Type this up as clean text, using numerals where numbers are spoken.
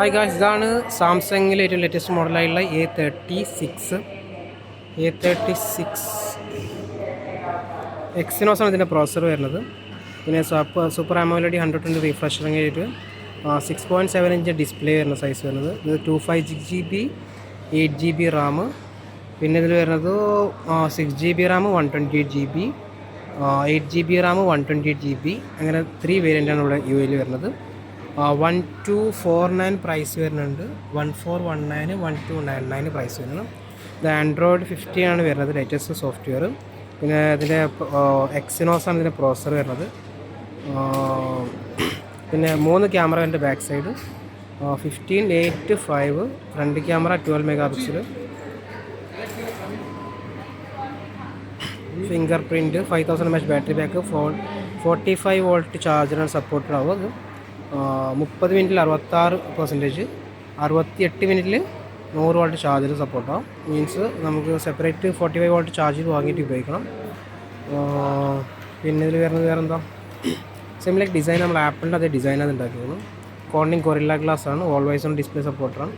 Hi guys, ഇതാണ് സാംസങ്ങിലെ ഏറ്റവും latest മോഡലായുള്ള A36 എക്സിനോസാണ് ഇതിൻ്റെ പ്രോസസ്സർ വരുന്നത്. പിന്നെ super AMOLED 120 refresh rate, 6.7 inch display വരുന്ന സൈസ് വരുന്നത്. ഇത് 256GB 8GB റാം. പിന്നെ ഇതിൽ വരുന്നത് 6GB Ram 128GB 8GB Ram 128GB അങ്ങനെ 3 വേരിയൻ്റാണ് ഇവിടെ UAയിൽ വരുന്നത്. 1249 പ്രൈസ് വരുന്നുണ്ട്, 1419, 1299 പ്രൈസ് വരുന്നത്. ഇത് ആൻഡ്രോയിഡ് 15 ആണ് വരുന്നത്, ലേറ്റസ്റ്റ് സോഫ്റ്റ്വെയർ. പിന്നെ ഇതിൻ്റെ എക്സിനോസാണ് ഇതിൻ്റെ പ്രോസസ്സർ വരുന്നത്. പിന്നെ 3 ക്യാമറ ഉണ്ട് back side, 15, 8, 5. Front camera 12 megapixel, fingerprint, 5000 mAh battery back, 45 volt ചാർജറാണ് സപ്പോർട്ടഡ് ആവുക. 30 മിനിറ്റിൽ 66%, 68 മിനിറ്റിൽ 100 വാട്ട് ചാർജർ സപ്പോർട്ടാവും. മീൻസ് നമുക്ക് സെപ്പറേറ്റ് 45 വാട്ട് ചാർജർ വാങ്ങിയിട്ട് ഉപയോഗിക്കണം. പിന്നെ ഇതിൽ വരുന്നത് വേറെന്താ, സെയിം ലൈക്ക് ഡിസൈൻ നമ്മൾ ആപ്പിളിൻ്റെ അതേ ഡിസൈനാണ് ഉണ്ടാക്കിയത്. കോർണിംഗ് കൊറില്ല ഗ്ലാസ് ആണ്, ഓൾവേസ് ഓൺ ഡിസ്പ്ലേ സപ്പോർട്ടറാണ്.